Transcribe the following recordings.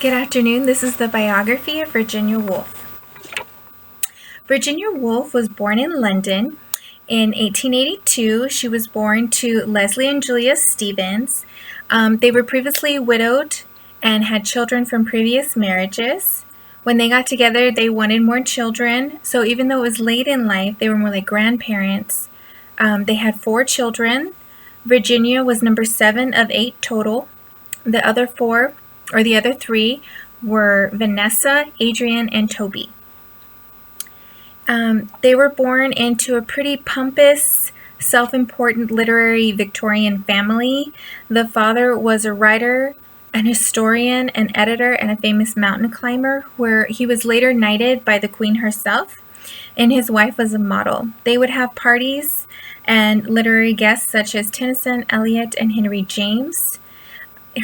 Good afternoon. This is the biography of Virginia Woolf. Virginia Woolf was born in London in 1882. She was born to Leslie and Julia Stevens. They were previously widowed and had children from previous marriages. When they got together, they wanted more children. So even though it was late in life, they were more like grandparents. They had 4 children. Virginia was number 7 of 8 total. The other 3 were Vanessa, Adrian, and Toby. They were born into a pretty pompous, self-important literary Victorian family. The father was a writer, an historian, an editor, and a famous mountain climber, where he was later knighted by the Queen herself, and his wife was a model. They would have parties and literary guests such as Tennyson, Eliot, and Henry James.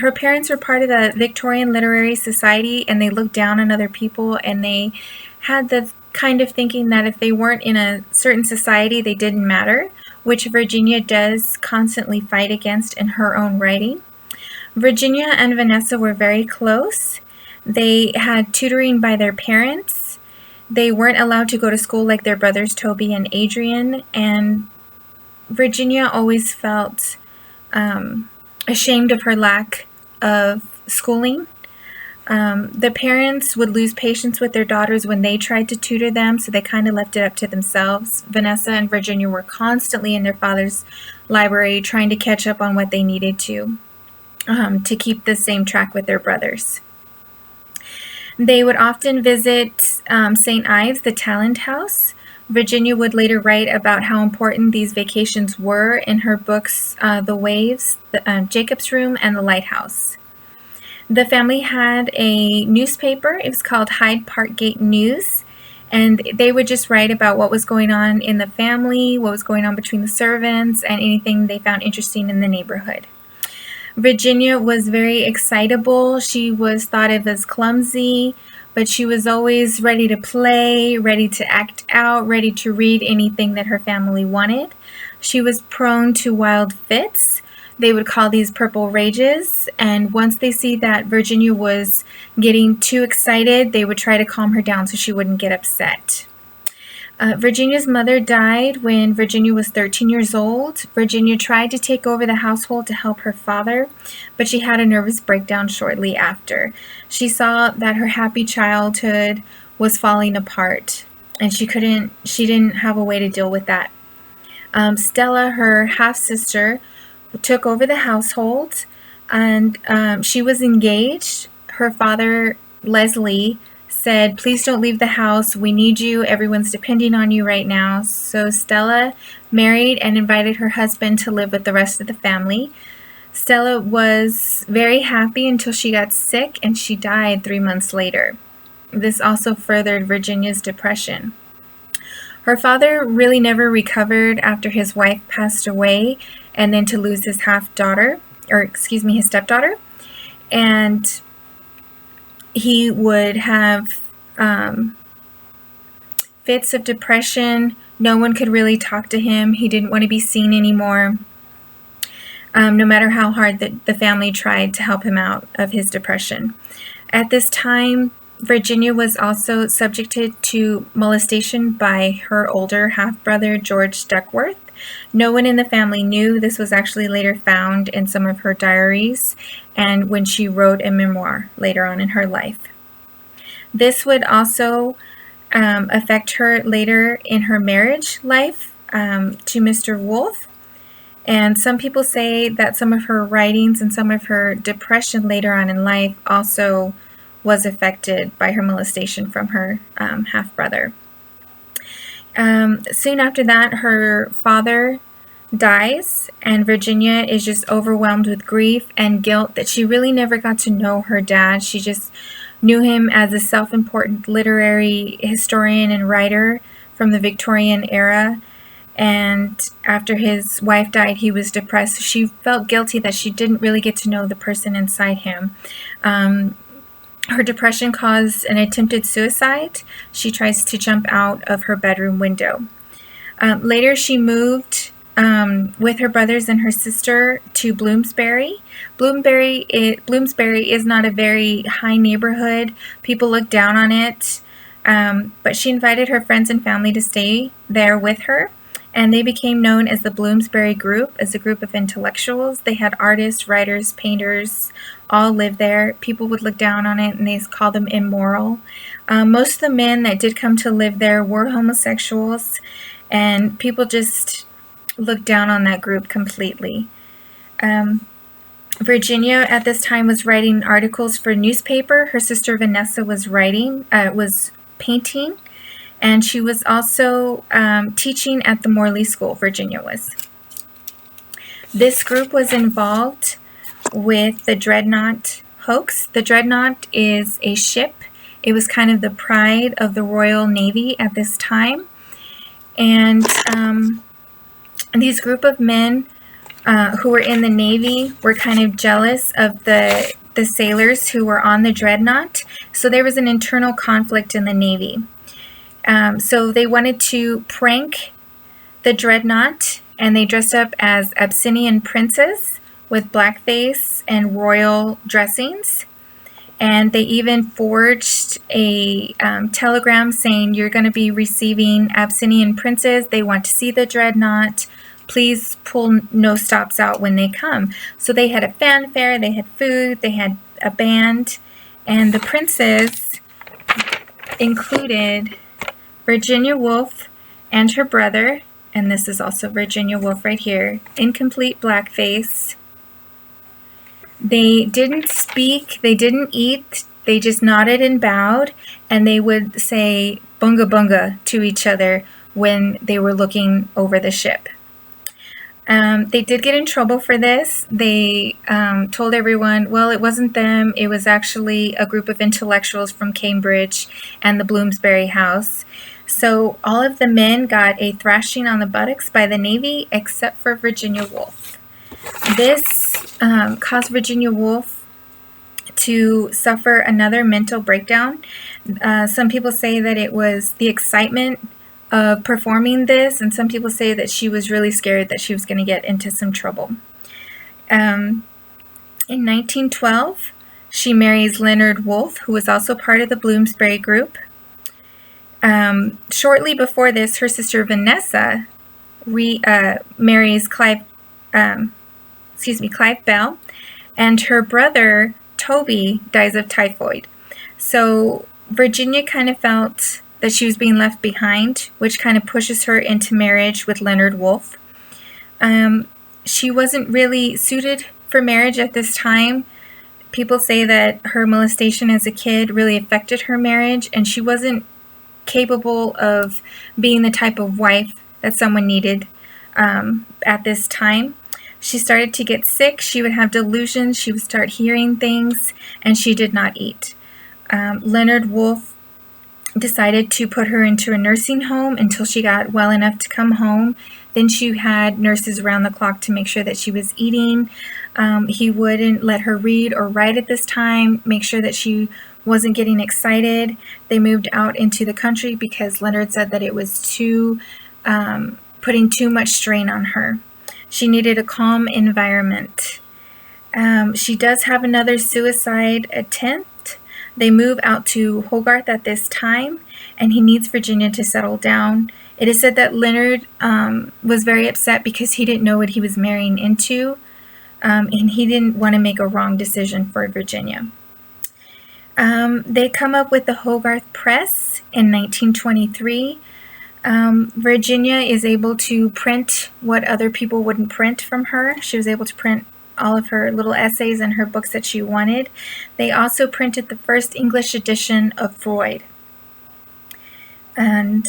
Her parents were part of the Victorian Literary Society, and they looked down on other people, and they had the kind of thinking that if they weren't in a certain society, they didn't matter, which Virginia does constantly fight against in her own writing. Virginia and Vanessa were very close. They had tutoring by their parents. They weren't allowed to go to school like their brothers Toby and Adrian, and Virginia always felt ashamed of her lack of schooling. The parents would lose patience with their daughters when they tried to tutor them, so they kind of left it up to themselves. Vanessa and Virginia were constantly in their father's library trying to catch up on what they needed to keep the same track with their brothers. They would often visit St. Ives, the Talent House. Virginia would later write about how important these vacations were in her books, The Waves, Jacob's Room, and The Lighthouse. The family had a newspaper. It was called Hyde Park Gate News, and they would just write about what was going on in the family, what was going on between the servants, and anything they found interesting in the neighborhood. Virginia was very excitable. She was thought of as clumsy, but she was always ready to play, ready to act out, ready to read anything that her family wanted. She was prone to wild fits. They would call these purple rages, and once they see that Virginia was getting too excited, they would try to calm her down so she wouldn't get upset. Virginia's mother died when Virginia was 13 years old. Virginia tried to take over the household to help her father, but she had a nervous breakdown shortly after. She saw that her happy childhood was falling apart, and she didn't have a way to deal with that. Stella, her half-sister, took over the household, and she was engaged. Her father, Leslie, said, "Please don't leave the house. We need you. Everyone's depending on you right now." So Stella married and invited her husband to live with the rest of the family. Stella was very happy until she got sick, and she died 3 months later. This also furthered Virginia's depression. Her father really never recovered after his wife passed away, and then to lose his his stepdaughter. And he would have fits of depression. No one could really talk to him. He didn't want to be seen anymore, no matter how hard the family tried to help him out of his depression. At this time, Virginia was also subjected to molestation by her older half-brother, George Duckworth. No one in the family knew. This was actually later found in some of her diaries and when she wrote a memoir later on in her life. This would also affect her later in her marriage life to Mr. Woolf. And some people say that some of her writings and some of her depression later on in life also was affected by her molestation from her half-brother. Soon after that, her father dies, and Virginia is just overwhelmed with grief and guilt that she really never got to know her dad. She just knew him as a self-important literary historian and writer from the Victorian era. And after his wife died, he was depressed. She felt guilty that she didn't really get to know the person inside him. Her depression caused an attempted suicide. She tries to jump out of her bedroom window. Later, she moved with her brothers and her sister to Bloomsbury. Bloomsbury is not a very high neighborhood. People look down on it. But she invited her friends and family to stay there with her. And they became known as the Bloomsbury Group, as a group of intellectuals. They had artists, writers, painters, all live there. People would look down on it and they call them immoral. Most of the men that did come to live there were homosexuals, and people just looked down on that group completely. Virginia at this time was writing articles for newspaper. Her sister Vanessa was painting, and she was also teaching at the Morley School, Virginia was. This group was involved with the Dreadnought hoax. The Dreadnought is a ship. It was kind of the pride of the Royal Navy at this time. And these group of men who were in the Navy were kind of jealous of the sailors who were on the Dreadnought. So there was an internal conflict in the Navy. So they wanted to prank the Dreadnought, and they dressed up as Abyssinian princes with blackface and royal dressings. And they even forged a telegram saying, "You're going to be receiving Abyssinian princes. They want to see the Dreadnought. Please pull no stops out when they come." So they had a fanfare, they had food, they had a band, and the princes included Virginia Woolf and her brother, and this is also Virginia Woolf right here, in complete blackface. They didn't speak, they didn't eat, they just nodded and bowed, and they would say bunga bunga to each other when they were looking over the ship. They did get in trouble for this. They told everyone, well, it wasn't them, it was actually a group of intellectuals from Cambridge and the Bloomsbury House. So all of the men got a thrashing on the buttocks by the Navy except for Virginia Woolf. This caused Virginia Woolf to suffer another mental breakdown. Some people say that it was the excitement of performing this, and some people say that she was really scared that she was going to get into some trouble. In 1912, she marries Leonard Woolf, who was also part of the Bloomsbury Group. Shortly before this, her sister Vanessa marries Clive Bell, and her brother Toby dies of typhoid. So Virginia kind of felt that she was being left behind, which kind of pushes her into marriage with Leonard Woolf. She wasn't really suited for marriage at this time. People say that her molestation as a kid really affected her marriage, and she wasn't capable of being the type of wife that someone needed at this time. She started to get sick. She would have delusions. She would start hearing things, and she did not eat. Leonard Woolf decided to put her into a nursing home until she got well enough to come home. Then she had nurses around the clock to make sure that she was eating. He wouldn't let her read or write at this time, make sure that she wasn't getting excited. They moved out into the country because Leonard said that it was putting too much strain on her. She needed a calm environment. She does have another suicide attempt. They move out to Hogarth at this time, and he needs Virginia to settle down. It is said that Leonard was very upset because he didn't know what he was marrying into, and he didn't want to make a wrong decision for Virginia. They come up with the Hogarth Press in 1923. Virginia is able to print what other people wouldn't print from her. She was able to print all of her little essays and her books that she wanted. They also printed the first English edition of Freud. And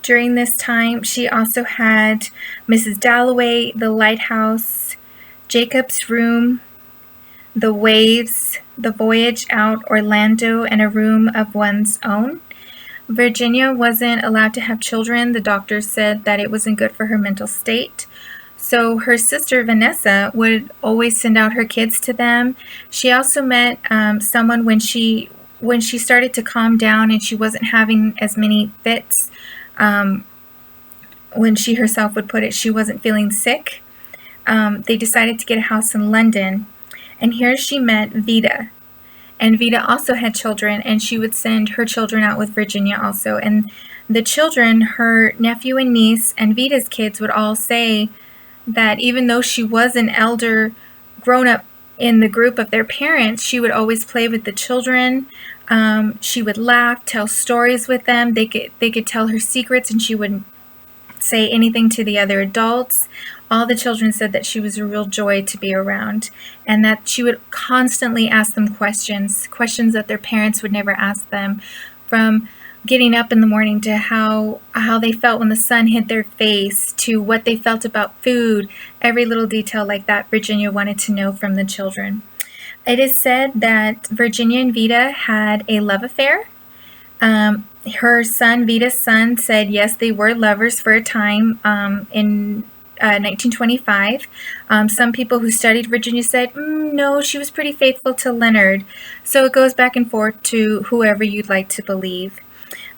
during this time, she also had Mrs. Dalloway, The Lighthouse, Jacob's Room, The Waves, The Voyage Out, Orlando, and A Room of One's Own. Virginia wasn't allowed to have children. The doctors said that it wasn't good for her mental state. So her sister Vanessa would always send out her kids to them. She also met someone when she started to calm down and she wasn't having as many fits. when she herself would put it, she wasn't feeling sick. They decided to get a house in London, and here she met Vida. And Vida also had children, and she would send her children out with Virginia also. And the children, her nephew and niece, and Vida's kids would all say that even though she was an elder grown up in the group of their parents, she would always play with the children. She would laugh, tell stories with them. They could tell her secrets, and she wouldn't say anything to the other adults. All the children said that she was a real joy to be around, and that she would constantly ask them questions that their parents would never ask them, from getting up in the morning to how they felt when the sun hit their face, to what they felt about food. Every little detail like that, Virginia wanted to know from the children. It is said that Virginia and Vida had a love affair. Her son, Vida's son, said yes, they were lovers for a time in 1925. Some people who studied Virginia said, no, she was pretty faithful to Leonard. So it goes back and forth to whoever you'd like to believe.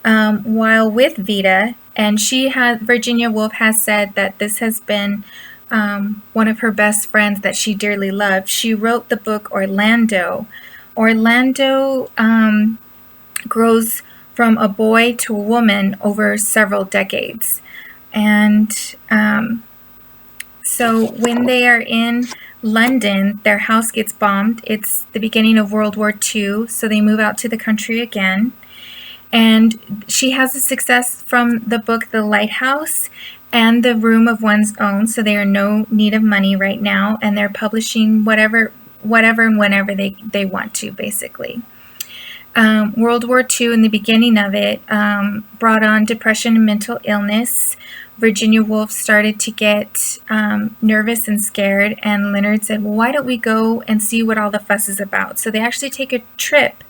While with Vida, and Virginia Woolf has said that this has been one of her best friends that she dearly loved. She wrote the book Orlando. Orlando grows from a boy to a woman over several decades. And so when they are in London, their house gets bombed. It's the beginning of World War II, so they move out to the country again. And she has a success from the book The Lighthouse and The Room of One's Own, so they are in no need of money right now, and they're publishing whatever and whenever they want to, basically. World War II, in the beginning of it, brought on depression and mental illness. Virginia Woolf started to get nervous and scared, and Leonard said, well, why don't we go and see what all the fuss is about? So they actually take a trip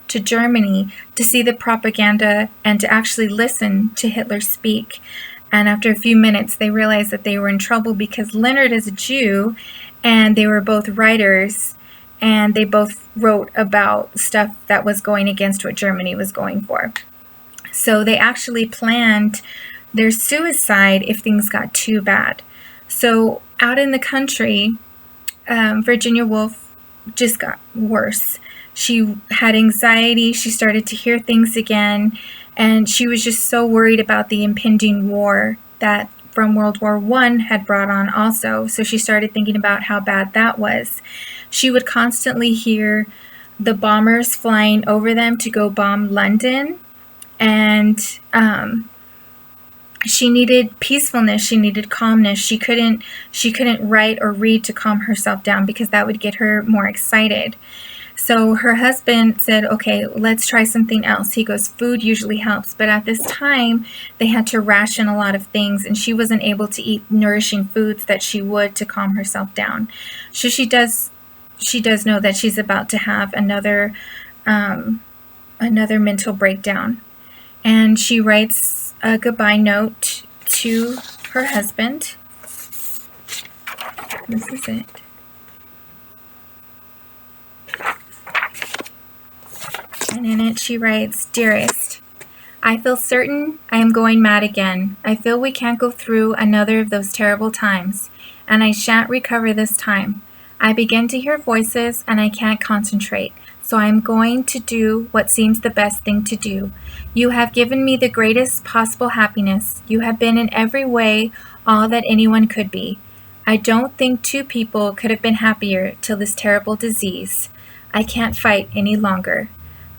to Germany to see the propaganda and to actually listen to Hitler speak. And after a few minutes, they realized that they were in trouble because Leonard is a Jew, and they were both writers, and they both wrote about stuff that was going against what Germany was going for. So they actually planned their suicide if things got too bad. So out in the country, Virginia Woolf just got worse. She had anxiety. She started to hear things again. And she was just so worried about the impending war that from World War I had brought on also. So she started thinking about how bad that was. She would constantly hear the bombers flying over them to go bomb London. And she needed peacefulness. She needed calmness. She couldn't write or read to calm herself down because that would get her more excited. So her husband said, okay, let's try something else. He goes, food usually helps. But at this time, they had to ration a lot of things, and she wasn't able to eat nourishing foods that she would to calm herself down. So she does know that she's about to have another mental breakdown. And she writes a goodbye note to her husband. This is it. And in it she writes, Dearest, I feel certain I am going mad again. I feel we can't go through another of those terrible times, and I shan't recover this time. I begin to hear voices, and I can't concentrate, so I am going to do what seems the best thing to do. You have given me the greatest possible happiness. You have been in every way all that anyone could be. I don't think two people could have been happier till this terrible disease. I can't fight any longer.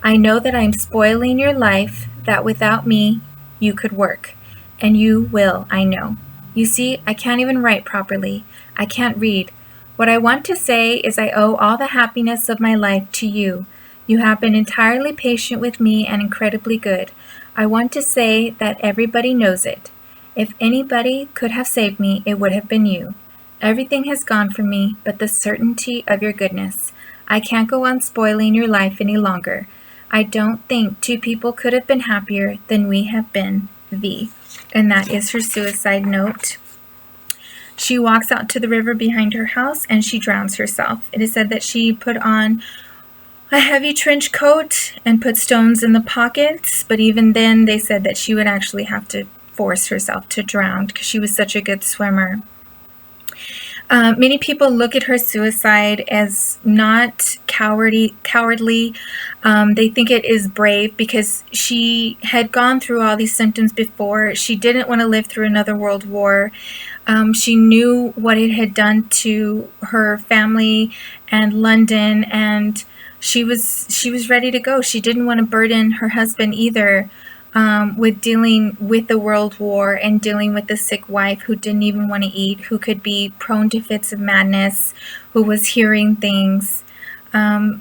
I know that I am spoiling your life, that without me, you could work. And you will, I know. You see, I can't even write properly. I can't read. What I want to say is I owe all the happiness of my life to you. You have been entirely patient with me and incredibly good. I want to say that everybody knows it. If anybody could have saved me, it would have been you. Everything has gone from me but the certainty of your goodness. I can't go on spoiling your life any longer. I don't think two people could have been happier than we have been, V. And that is her suicide note. She walks out to the river behind her house and she drowns herself. It is said that she put on a heavy trench coat and put stones in the pockets, but even then they said that she would actually have to force herself to drown because she was such a good swimmer. Many people look at her suicide as not cowardly. They think it is brave because she had gone through all these symptoms before. She didn't want to live through another world war. She knew what it had done to her family and London, and she was ready to go. She didn't want to burden her husband either, with dealing with the world war and dealing with the sick wife who didn't even want to eat, who could be prone to fits of madness, who was hearing things.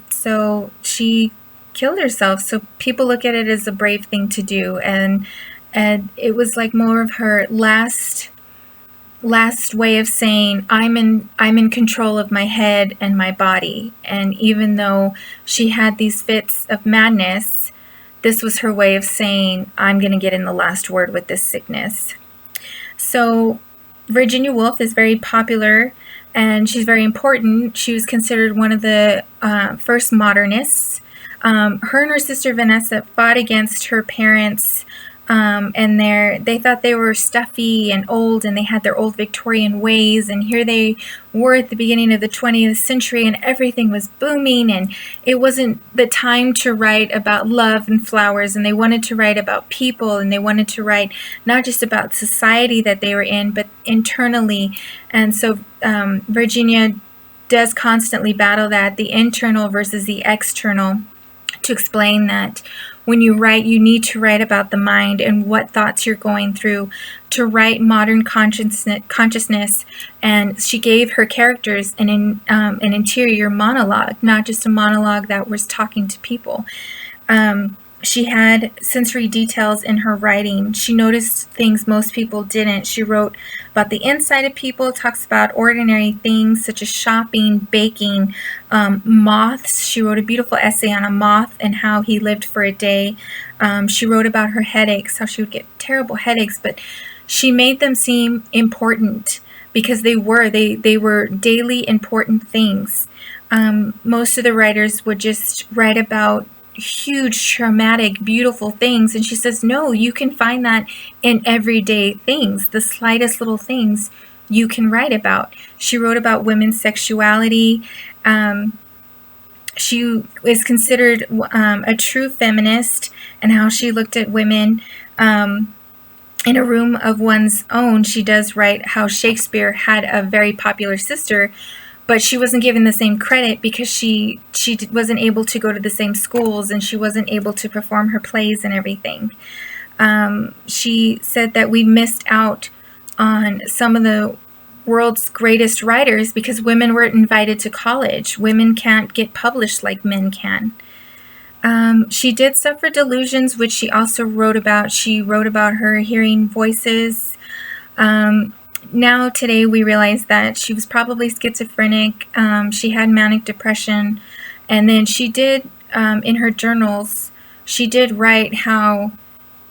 So she killed herself. So people look at it as a brave thing to do, and it was like more of her last way of saying, I'm in control of my head and my body. And even though she had these fits of madness, this was her way of saying, I'm going to get in the last word with this sickness. So Virginia Woolf is very popular and she's very important. She was considered one of the first modernists. Her and her sister Vanessa fought against her parents, and they thought they were stuffy and old, and they had their old Victorian ways, and here they were at the beginning of the 20th century, and everything was booming, and it wasn't the time to write about love and flowers, and they wanted to write about people, and they wanted to write not just about society that they were in, but internally. And so Virginia does constantly battle that, the internal versus the external, to explain that when you write, you need to write about the mind and what thoughts you're going through, to write modern consciousness. And she gave her characters an interior monologue, not just a monologue that was talking to people. She had sensory details in her writing. She noticed things most people didn't. She wrote about the inside of people, talks about ordinary things such as shopping, baking, moths. She wrote a beautiful essay on a moth and how he lived for a day. She wrote about her headaches, how she would get terrible headaches, but she made them seem important because they were daily important things. Most of the writers would just write about huge, traumatic, beautiful things. And she says, no, you can find that in everyday things, the slightest little things you can write about. She wrote about women's sexuality. She is considered a true feminist, and how she looked at women. In A Room of One's Own, she does write how Shakespeare had a very popular sister, but she wasn't given the same credit because she wasn't able to go to the same schools, and she wasn't able to perform her plays and everything. She said that we missed out on some of the world's greatest writers because women weren't invited to college. Women can't get published like men can. She did suffer delusions, which she also wrote about. She wrote about her hearing voices. Now, today, we realize that she was probably schizophrenic. She had manic depression. And then she did, in her journals, she did write how,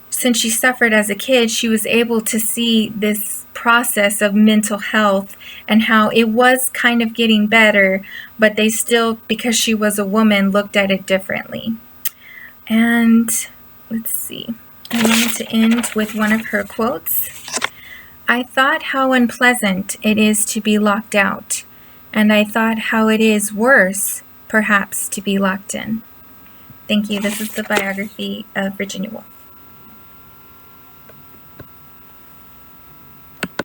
since she suffered as a kid, she was able to see this process of mental health and how it was kind of getting better, but they still, because she was a woman, looked at it differently. And let's see. I wanted to end with one of her quotes. I thought how unpleasant it is to be locked out, and I thought how it is worse, perhaps, to be locked in. Thank you. This is the biography of Virginia Woolf.